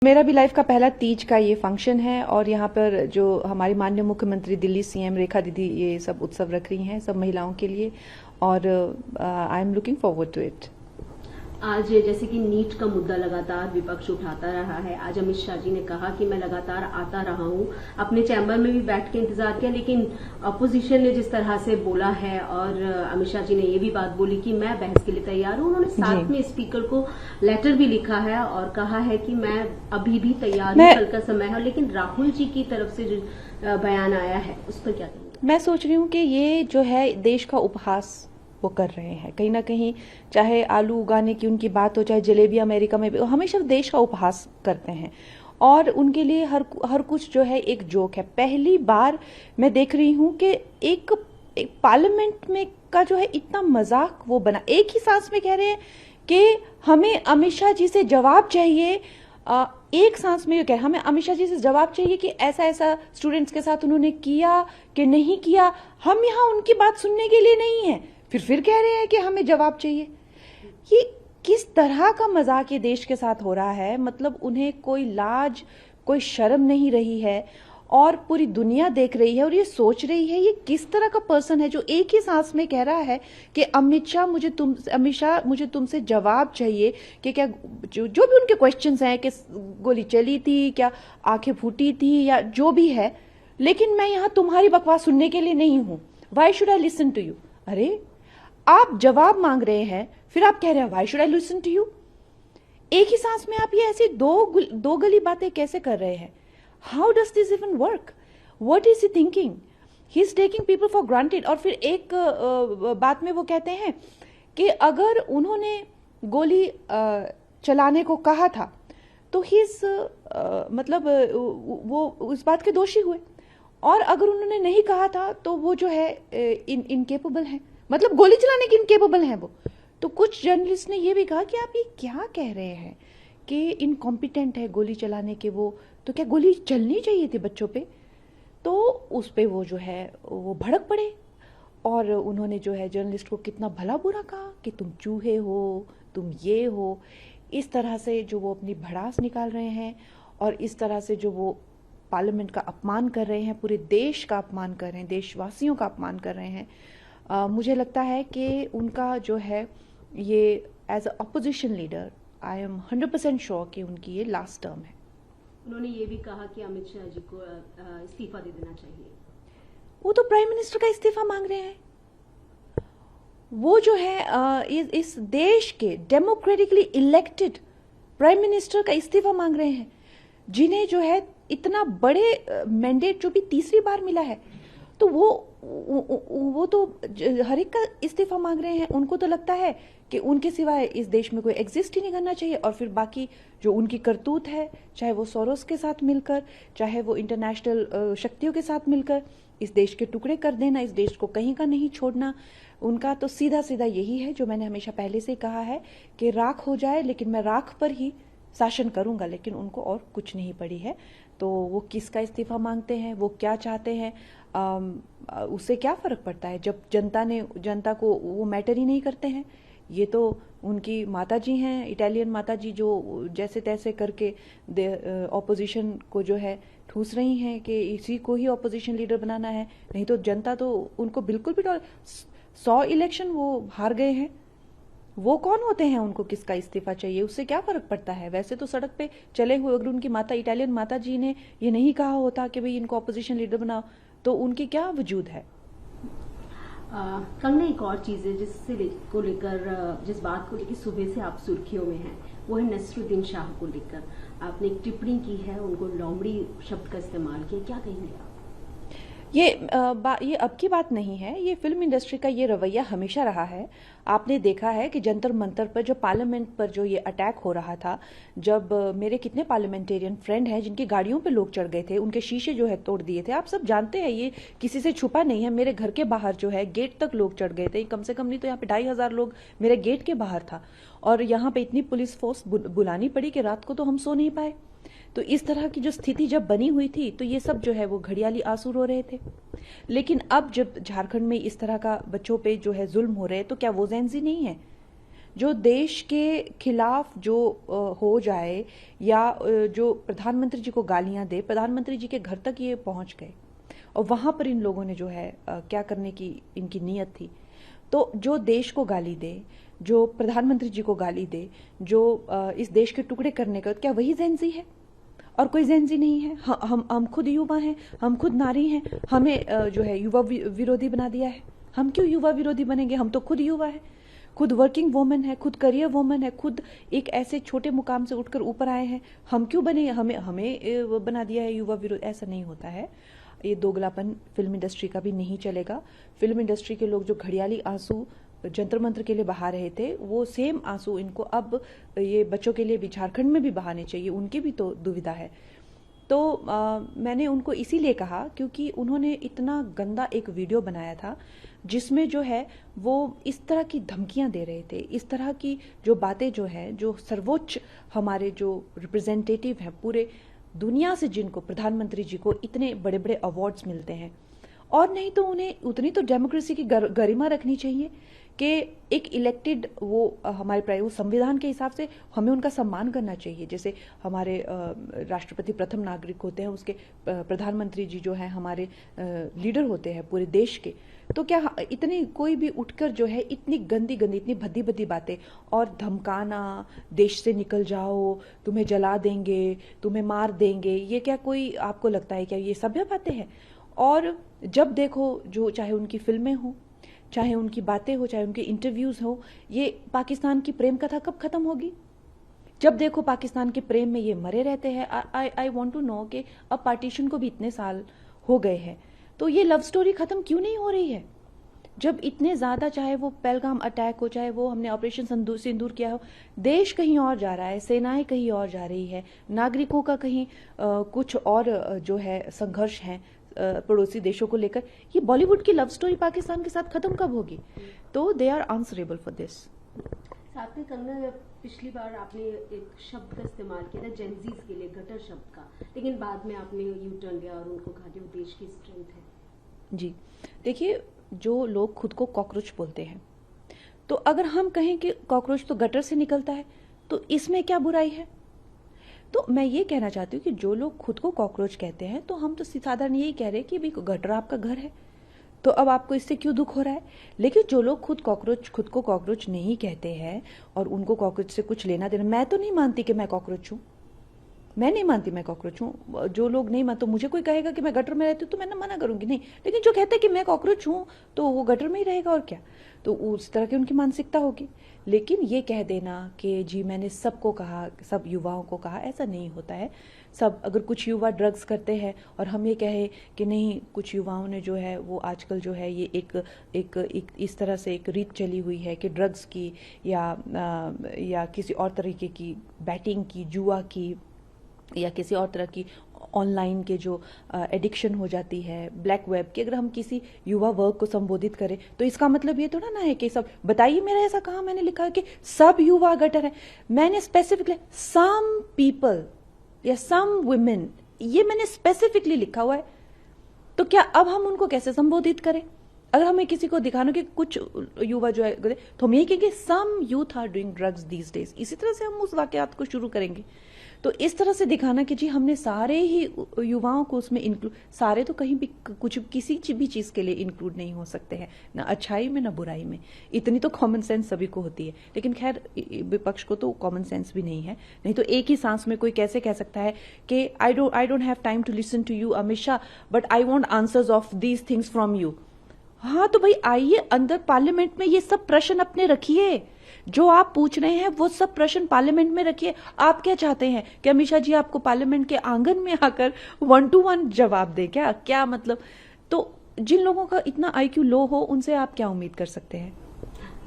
मेरा भी लाइफ का पहला तीज का ये फंक्शन है और यहाँ पर जो हमारी माननीय मुख्यमंत्री दिल्ली सीएम रेखा दीदी ये सब उत्सव रख रही हैं सब महिलाओं के लिए और I am looking forward to it. आज जैसे कि नीट का मुद्दा लगातार विपक्ष उठाता रहा है, आज अमित शाह जी ने कहा कि मैं लगातार आता रहा हूं, अपने चैम्बर में भी बैठ के इंतजार किया, लेकिन अपोजिशन ने जिस तरह से बोला है और अमित शाह जी ने ये भी बात बोली कि मैं बहस के लिए तैयार हूं। उन्होंने साथ में स्पीकर को लेटर भी लिखा है और कहा है कि मैं अभी भी तैयार हूं, कल का समय है। लेकिन राहुल जी की तरफ से जो बयान आया है उस पर क्या कहेंगे? मैं सोच रही हूँ कि ये जो है देश का उपहास वो कर रहे हैं कहीं ना कहीं, चाहे आलू उगाने की उनकी बात हो, चाहे जलेबी अमेरिका में भी, हमेशा देश का उपहास करते हैं और उनके लिए हर कुछ जो है एक जोक है। पहली बार मैं देख रही हूं कि एक पार्लियामेंट में का जो है इतना मजाक वो बना, एक ही सांस में कह रहे हैं कि हमें अमित शाह जी से जवाब चाहिए, एक सांस में कह हमें अमित शाह जी से जवाब चाहिए कि ऐसा ऐसा स्टूडेंट्स के साथ उन्होंने किया कि नहीं किया। हम यहाँ उनकी बात सुनने के लिए नहीं है, फिर कह रहे हैं कि हमें जवाब चाहिए। ये किस तरह का मजाक ये देश के साथ हो रहा है? मतलब उन्हें कोई लाज कोई शर्म नहीं रही है और पूरी दुनिया देख रही है और ये सोच रही है ये किस तरह का पर्सन है जो एक ही सांस में कह रहा है कि अमित शाह मुझे तुमसे जवाब चाहिए कि क्या जो भी उनके क्वेश्चंस हैं कि गोली चली थी, क्या आंखें फूटी थी या जो भी है, लेकिन मैं यहाँ तुम्हारी बकवास सुनने के लिए नहीं हूं। Why should I listen to you? अरे आप जवाब मांग रहे हैं फिर आप कह रहे हैं why should I listen to you. एक ही सांस में आप ये ऐसी दो गली बातें कैसे कर रहे हैं? How does this even work? What is he thinking? He is taking people for granted. और फिर एक बात में वो कहते हैं कि अगर उन्होंने गोली चलाने को कहा था तो ही इज मतलब वो इस बात के दोषी हुए, और अगर उन्होंने नहीं कहा था तो वो जो है इनकेपेबल है, मतलब गोली चलाने के इनकेपेबल हैं वो। तो कुछ जर्नलिस्ट ने ये भी कहा कि आप ये क्या कह रहे हैं कि इनकॉम्पिटेंट है गोली चलाने के वो, तो क्या गोली चलनी चाहिए थी बच्चों पे? तो उस पे वो जो है वो भड़क पड़े और उन्होंने जो है जर्नलिस्ट को कितना भला बुरा कहा कि तुम चूहे हो, तुम ये हो। इस तरह से जो वो अपनी भड़ास निकाल रहे हैं और इस तरह से जो वो पार्लियामेंट का अपमान कर रहे हैं, पूरे देश का अपमान कर रहे हैं, देशवासियों का अपमान कर रहे हैं। मुझे लगता है कि उनका जो है ये as a opposition leader I am 100% sure कि उनकी ये लास्ट टर्म है। उन्होंने ये भी कहा कि अमित शाह जी को इस्तीफा दे देना चाहिए। वो तो प्राइम मिनिस्टर का इस्तीफा मांग रहे हैं। वो जो है इस देश के डेमोक्रेटिकली इलेक्टेड प्राइम मिनिस्टर का इस्तीफा मांग रहे हैं, जिन्हें जो है इतना बड़े मैंडेट जो भी तीसरी बार मिला है। तो वो तो हर एक का इस्तीफा मांग रहे हैं। उनको तो लगता है कि उनके सिवाय इस देश में कोई एग्जिस्ट ही नहीं करना चाहिए, और फिर बाकी जो उनकी करतूत है, चाहे वो सोरोस के साथ मिलकर, चाहे वो इंटरनेशनल शक्तियों के साथ मिलकर इस देश के टुकड़े कर देना, इस देश को कहीं का नहीं छोड़ना, उनका तो सीधा सीधा यही है जो मैंने हमेशा पहले से कहा है कि राख हो जाए लेकिन मैं राख पर ही शासन करूंगा। लेकिन उनको और कुछ नहीं पड़ी है। तो वो किसका इस्तीफा मांगते हैं, वो क्या चाहते हैं, उससे क्या फर्क पड़ता है जब जनता को वो मैटर ही नहीं करते हैं। ये तो उनकी माताजी हैं, इटालियन माताजी, जो जैसे तैसे करके ऑपोजिशन को जो है ठूस रही हैं कि इसी को ही ऑपोजिशन लीडर बनाना है। नहीं तो जनता तो उनको बिल्कुल भी 100 इलेक्शन वो हार गए हैं। वो कौन होते हैं उनको किसका इस्तीफा चाहिए, उससे क्या फर्क पड़ता है? वैसे तो सड़क पे चले हुए अगर उनकी इटालियन माता जी ने ये नहीं कहा होता कि भाई इनको ऑपोजिशन लीडर बनाओ, तो उनकी क्या वजूद है? कंगना, एक और चीज है जिस बात को लेकर सुबह से आप सुर्खियों में हैं, वो है नसरुद्दीन शाह को लेकर आपने एक टिप्पणी की है, उनको लोमड़ी शब्द का इस्तेमाल किया, क्या कहेंगे आप? ये अब की बात नहीं है, ये फिल्म इंडस्ट्री का ये रवैया हमेशा रहा है। आपने देखा है कि जंतर मंतर पर जो पार्लियामेंट पर जो ये अटैक हो रहा था, जब मेरे कितने पार्लियामेंटेरियन फ्रेंड हैं जिनकी गाड़ियों पे लोग चढ़ गए थे, उनके शीशे जो है तोड़ दिए थे। आप सब जानते हैं, ये किसी से छुपा नहीं है। मेरे घर के बाहर जो है गेट तक लोग चढ़ गए थे, कम से कम नहीं तो यहाँ पे 2,500 लोग मेरे गेट के बाहर था, और यहाँ पे इतनी पुलिस फोर्स बुलानी पड़ी कि रात को तो हम सो नहीं पाए। तो इस तरह की जो स्थिति जब बनी हुई थी तो ये सब जो है वो घड़ियाली आंसू रो रहे थे। लेकिन अब जब झारखंड में इस तरह का बच्चों पे जो है जुल्म हो रहे हैं, तो क्या वो जेंजी नहीं है? जो देश के खिलाफ जो हो जाए या जो प्रधानमंत्री जी को गालियां दे, प्रधानमंत्री जी के घर तक ये पहुंच गए और वहां पर इन लोगों ने जो है क्या करने की इनकी नीयत थी। तो जो देश को गाली दे, जो प्रधानमंत्री जी को गाली दे, जो इस देश के टुकड़े करने का, क्या वही जेन ज़ी है? और कोई जेन ज़ी नहीं है। हम खुद युवा हैं, हम खुद नारी हैं, हमें जो है युवा विरोधी बना दिया है। हम क्यों युवा विरोधी बनेंगे? हम तो खुद युवा है, खुद वर्किंग वुमेन है, खुद करियर वुमेन है, खुद एक ऐसे छोटे मुकाम से उठकर ऊपर आए हैं। हम क्यों बने? हमें बना दिया है युवा विरोधी। ऐसा नहीं होता है। ये दोगलापन फिल्म इंडस्ट्री का भी नहीं चलेगा। फिल्म इंडस्ट्री के लोग जो घड़ियाली आंसू जंतर मंत्र के लिए बहा रहे थे, वो सेम आंसू इनको अब ये बच्चों के लिए भी झारखंड में भी बहाने चाहिए। उनकी भी तो दुविधा है। तो मैंने उनको इसीलिए कहा क्योंकि उन्होंने इतना गंदा एक वीडियो बनाया था जिसमें जो है वो इस तरह की धमकियां दे रहे थे, इस तरह की जो बातें जो है, जो सर्वोच्च हमारे जो रिप्रेजेंटेटिव हैं पूरे दुनिया से, जिनको प्रधानमंत्री जी को इतने बड़े बड़े अवार्ड्स मिलते हैं, और नहीं तो उन्हें उतनी तो डेमोक्रेसी की गरिमा रखनी चाहिए कि एक इलेक्टेड वो हमारे वो संविधान के हिसाब से हमें उनका सम्मान करना चाहिए। जैसे हमारे राष्ट्रपति प्रथम नागरिक होते हैं, उसके प्रधानमंत्री जी जो है हमारे लीडर होते हैं पूरे देश के। तो क्या इतनी कोई भी उठकर जो है इतनी गंदी गंदी, इतनी भद्दी भद्दी बातें और धमकाना, देश से निकल जाओ, तुम्हें जला देंगे, तुम्हें मार देंगे, ये क्या कोई आपको लगता है क्या ये सभ्य बातें हैं? और जब देखो जो चाहे उनकी फिल्में हो, चाहे उनकी बातें हो, चाहे उनके इंटरव्यूज हो, ये पाकिस्तान की प्रेम कथा कब खत्म होगी? जब देखो पाकिस्तान के प्रेम में ये मरे रहते हैं। आई वांट टू नो कि अब पार्टीशन को भी इतने साल हो गए हैं, तो ये लव स्टोरी खत्म क्यों नहीं हो रही है? जब इतने ज्यादा, चाहे वो पहलगाम अटैक हो, चाहे वो हमने ऑपरेशन सिंदूर किया हो, देश कहीं और जा रहा है, सेनाएं कहीं और जा रही है, नागरिकों का कहीं कुछ और जो है संघर्ष है पड़ोसी देशों को लेकर। ये बॉलीवुड की लव स्टोरी पाकिस्तान के साथ खत्म कब होगी? तो they are answerable for this. साथ में कंगना, पिछली बार आपने एक शब्द का इस्तेमाल किया था जेनजीज के लिए, गटर शब्द का, लेकिन बाद में आपने यू टर्न लिया और उनको कहा कि वो देश की स्ट्रेंथ है। जी देखिए, जो लोग खुद को कॉकरोच बोलते हैं, तो अगर हम कहें कि कॉकरोच तो गटर से निकलता है, तो इसमें क्या बुराई है? तो मैं ये कहना चाहती हूँ कि जो लोग खुद को कॉकरोच कहते हैं, तो हम तो साधारण यही कह रहे हैं कि भाई गटर आपका घर है, तो अब आपको इससे क्यों दुख हो रहा है? लेकिन जो लोग खुद को कॉकरोच नहीं कहते हैं और उनको कॉकरोच से कुछ लेना देना, मैं तो नहीं मानती कि मैं कॉकरोच हूँ, मैं नहीं मानती मैं कॉकरोच हूँ। जो लोग नहीं मानते, तो मुझे कोई कहेगा कि मैं गटर में रहती हूँ तो मैं ना मना करूंगी, नहीं। लेकिन जो कहते हैं कि मैं कॉकरोच हूँ तो वो गटर में ही रहेगा, और क्या। तो उस तरह की उनकी मानसिकता होगी। लेकिन ये कह देना कि जी मैंने सबको कहा, सब युवाओं को कहा, ऐसा नहीं होता है। सब, अगर कुछ युवा ड्रग्स करते हैं और हम ये कहें कि नहीं, कुछ युवाओं ने जो है वो आजकल जो है ये एक इस तरह से एक रीत चली हुई है कि ड्रग्स की या किसी और तरीके की बैटिंग की, जुआ की, या किसी और तरह की ऑनलाइन के जो एडिक्शन हो जाती है, ब्लैक वेब की, अगर हम किसी युवा वर्ग को संबोधित करें तो इसका मतलब ये थोड़ा ना है कि सब, बताइए मेरा ऐसा कहाँ मैंने लिखा है कि सब युवा गटर है। मैंने स्पेसिफिकली सम पीपल या सम वुमेन, ये मैंने स्पेसिफिकली लिखा हुआ है। तो क्या अब हम उनको कैसे संबोधित करें? अगर हमें किसी को दिखाना कि कुछ युवा जो है, तो हम यही कहेंगे some youth are doing drugs these days. इसी तरह से हम उस वाकयात को शुरू करेंगे। तो इस तरह से दिखाना कि जी हमने सारे ही युवाओं को उसमें इंक्लूड, सारे तो कहीं भी कुछ किसी भी चीज के लिए इंक्लूड नहीं हो सकते हैं, ना अच्छाई में ना बुराई में। इतनी तो कॉमन सेंस सभी को होती है, लेकिन खैर विपक्ष को तो कॉमन सेंस भी नहीं है। नहीं तो एक ही सांस में कोई कैसे कह सकता है कि I don't have time to listen to you Amit Shah, but I want answers of these things from you. हाँ तो भाई आइए अंदर पार्लियामेंट में, ये सब प्रश्न अपने रखिए, जो आप पूछ रहे हैं वो सब प्रश्न पार्लियामेंट में रखिए। आप क्या चाहते हैं कि अमित शाह जी आपको पार्लियामेंट के आंगन में आकर 1-to-1 जवाब दे? क्या मतलब? तो जिन लोगों का इतना IQ लो हो, उनसे आप क्या उम्मीद कर सकते हैं?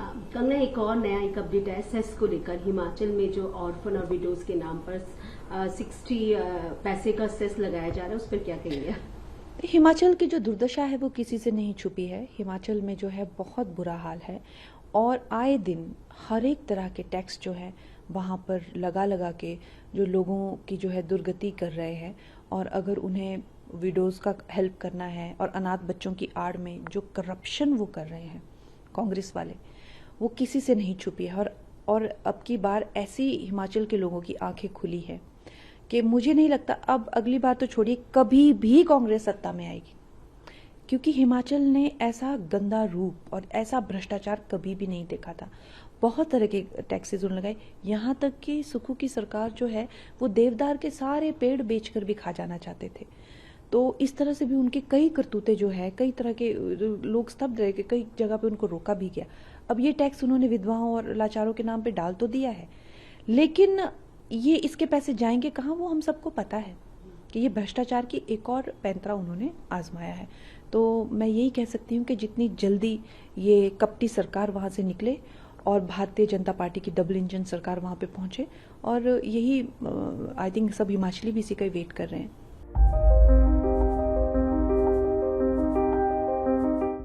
कंगना, एक और नया एक अपडेट है सेस को लेकर। हिमाचल में जो ऑर्फन और विडोज के नाम पर 60 पैसे का सेस लगाया जा रहा है, उस पर क्या कहेंगे? हिमाचल की जो दुर्दशा है वो किसी से नहीं छुपी है। हिमाचल में जो है बहुत बुरा हाल है, और आए दिन हर एक तरह के टैक्स जो है वहाँ पर लगा के जो लोगों की जो है दुर्गति कर रहे हैं। और अगर उन्हें विडोज़ का हेल्प करना है और अनाथ बच्चों की आड़ में जो करप्शन वो कर रहे हैं कांग्रेस वाले, वो किसी से नहीं छुपी है। और और अब की बार ऐसी हिमाचल के लोगों की आंखें खुली है कि मुझे नहीं लगता अब अगली बार तो छोड़िए, कभी भी कांग्रेस सत्ता में आएगी, क्योंकि हिमाचल ने ऐसा गंदा रूप और ऐसा भ्रष्टाचार कभी भी नहीं देखा था। बहुत तरह के टैक्सेस उन्होंने लगाए, यहाँ तक कि सुक्खू की सरकार जो है वो देवदार के सारे पेड़ बेचकर भी खा जाना चाहते थे। तो इस तरह से भी उनके कई करतूते जो है, कई तरह के लोग स्तब्ध रहे, कई जगह पे उनको रोका भी गया। अब ये टैक्स उन्होंने विधवाओं और लाचारों के नाम पे डाल तो दिया है, लेकिन ये इसके पैसे जाएंगे कहाँ, वो हम सबको पता है कि ये भ्रष्टाचार की एक और पैंतरा उन्होंने आजमाया है। तो मैं यही कह सकती हूँ कि जितनी जल्दी ये कपटी सरकार वहाँ से निकले और भारतीय जनता पार्टी की डबल इंजन सरकार वहाँ पे पहुंचे, और यही आई थिंक सब हिमाचली भी इसी का वेट कर रहे हैं।